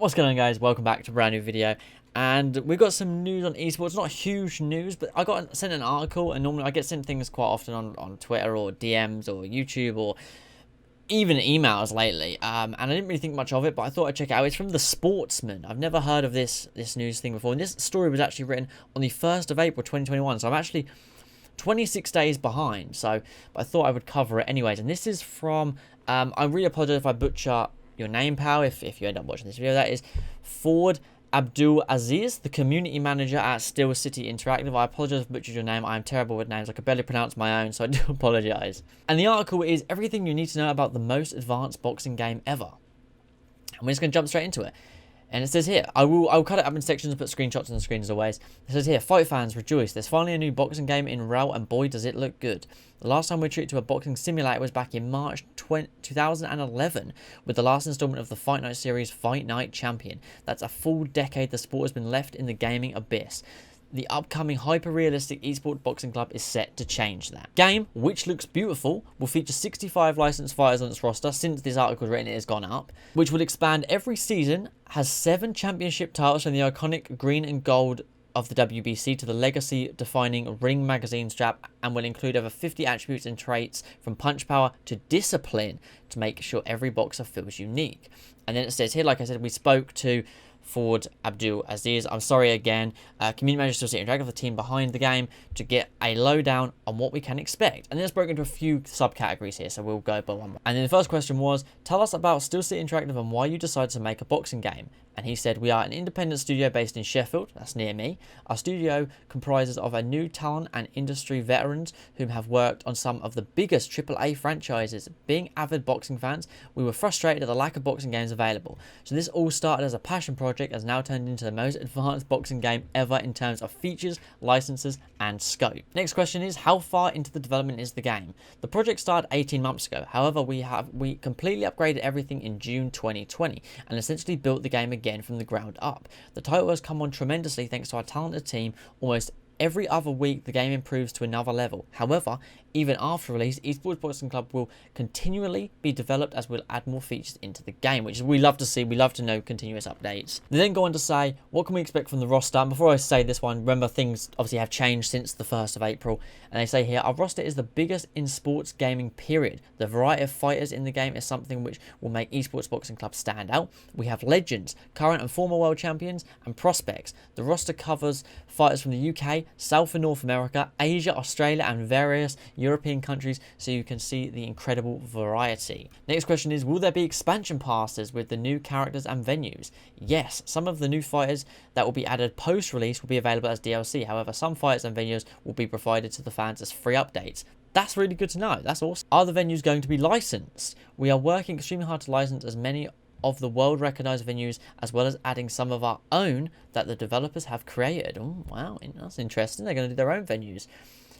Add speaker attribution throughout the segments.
Speaker 1: What's going on, guys? Welcome back to a brand new video. And we've got some news on esports. Not huge news, but I got sent an article, and normally I get sent things quite often on Twitter or DMs or YouTube or even emails lately. And I didn't really think much of it, but I thought I'd check it out. It's from The Sportsman. I've never heard of this news thing before. And this story was actually written on the 1st of April 2021. So I'm actually 26 days behind. But I thought I would cover it anyways. And this is from, I really apologize if I butcher your name, pal, if you end up watching this video. That is Ford Abdul Aziz, the community manager at Steel City Interactive. I apologize if I butchered your name. I am terrible with names. I could barely pronounce my own, so I do apologize. And the article is everything you need to know about the most advanced boxing game ever. And we're just going to jump straight into it. And it says here, I'll cut it up in sections and put screenshots on the screen as always. It says here, fight fans rejoice. There's finally a new boxing game in RAL, and boy does it look good. The last time we treated to a boxing simulator was back in March 2011 with the last installment of the Fight Night series, Fight Night Champion. That's a full decade the sport has been left in the gaming abyss. The upcoming hyper-realistic esports boxing club is set to change that. Game, which looks beautiful, will feature 65 licensed fighters on its roster. Since this article was written, it has gone up, which will expand every season, has 7 championship titles from the iconic green and gold of the WBC to the legacy-defining Ring magazine strap, and will include over 50 attributes and traits from punch power to discipline to make sure every boxer feels unique. And then it says here, like I said, we spoke to Ford Abdul Aziz. I'm sorry again. Community manager Steel City Interactive, the team behind the game, to get a lowdown on what we can expect. And then it's broken into a few subcategories here, so we'll go by one. And then the first question was, tell us about Steel City Interactive and why you decided to make a boxing game. And he said, we are an independent studio based in Sheffield, that's near me. Our studio comprises of a new talent and industry veterans who have worked on some of the biggest AAA franchises. Being avid boxing fans, we were frustrated at the lack of boxing games available. So this all started as a passion project, has now turned into the most advanced boxing game ever in terms of features, licenses, and scope. Next question is, how far into the development is the game? The project started 18 months ago. However, we completely upgraded everything in June 2020 and essentially built the game again from the ground up. The title has come on tremendously thanks to our talented team. Almost every other week the game improves to another level. However, even after release, Esports Boxing Club will continually be developed as we'll add more features into the game, which we love to see. We love to know continuous updates. They then go on to say, what can we expect from the roster? And before I say this one, remember things obviously have changed since the 1st of April. And they say here, our roster is the biggest in sports gaming period. The variety of fighters in the game is something which will make Esports Boxing Club stand out. We have legends, current and former world champions, and prospects. The roster covers fighters from the UK, South and North America, Asia, Australia, and various European countries, so you can see the incredible variety. Next question is, will there be expansion passes with the new characters and venues? Yes, some of the new fighters that will be added post-release will be available as DLC. However, some fighters and venues will be provided to the fans as free updates. That's really good to know. That's awesome. Are the venues going to be licensed? We are working extremely hard to license as many of the world recognized venues, as well as adding some of our own that the developers have created. Oh, wow, that's interesting. They're going to do their own venues.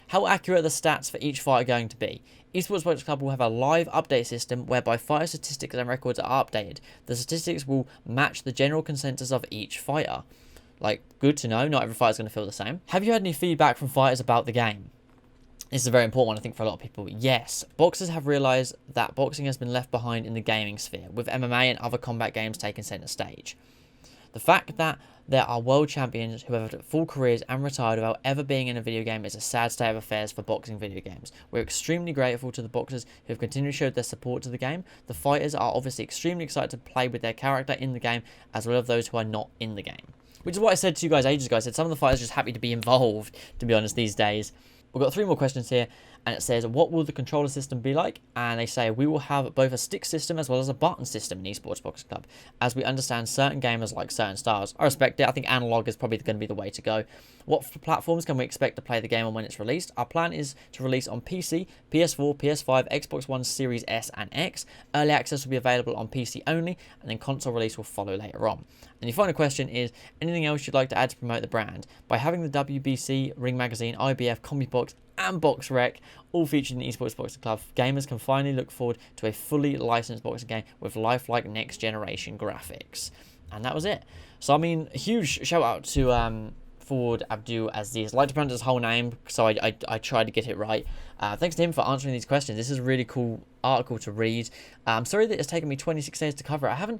Speaker 1: How accurate are the stats for each fighter going to be? Esports Boxing Club will have a live update system whereby fighter statistics and records are updated. The statistics will match the general consensus of each fighter. Like, good to know. Not every fighter's going to feel the same. Have you had any feedback from fighters about the game? This is a very important one, I think, for a lot of people. Yes, boxers have realised that boxing has been left behind in the gaming sphere, with MMA and other combat games taking centre stage. The fact that there are world champions who have had full careers and retired without ever being in a video game is a sad state of affairs for boxing video games. We're extremely grateful to the boxers who have continually showed their support to the game. The fighters are obviously extremely excited to play with their character in the game, as well as those who are not in the game. Which is what I said to you guys ages ago. I said some of the fighters are just happy to be involved, to be honest, these days. We've got 3 more questions here, and it says, what will the controller system be like? And they say, we will have both a stick system as well as a button system in Esports Boxing Club, as we understand certain gamers like certain styles. I respect it. I think analog is probably going to be the way to go. What platforms can we expect to play the game on when it's released? Our plan is to release on PC, PS4, PS5, Xbox One Series S and X. Early access will be available on PC only, and then console release will follow later on. And your final question is, anything else you'd like to add to promote the brand? By having the WBC, Ring Magazine, IBF, CombiBox, and BoxRec all featured in Esports Boxing Club, gamers can finally look forward to a fully licensed boxing game with lifelike next generation graphics. And that was it. So I mean, a huge shout out to Ford Abdul Aziz. I like to pronounce his whole name, so I tried to get it right. Thanks to him for answering these questions. This is a really cool article to read. I'm sorry that it's taken me 26 days to cover it.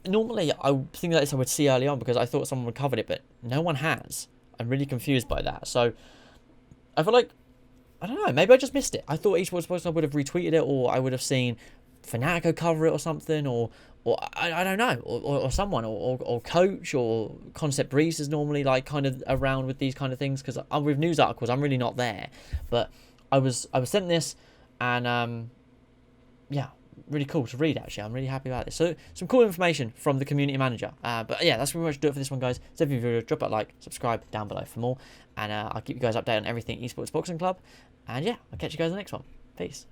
Speaker 1: normally I think that this I would see early on because I thought someone would cover it, but no one has. I'm really confused by that. So I feel like, I don't know, maybe I just missed it. I thought Esports Post I would have retweeted it, or I would have seen Fanatico cover it or something, or I don't know, or someone, or Coach, or Concept Breeze is normally like kind of around with these kind of things, because I'm with news articles, I'm really not there. But I was sent this, and yeah, really cool to read, actually. I'm really happy about this. So some cool information from the community manager. But yeah, that's pretty much do it for this one, guys. So if you video, drop a like, subscribe down below for more, and I'll keep you guys updated on everything Esports Boxing Club. And yeah, I'll catch you guys in the next one. Peace.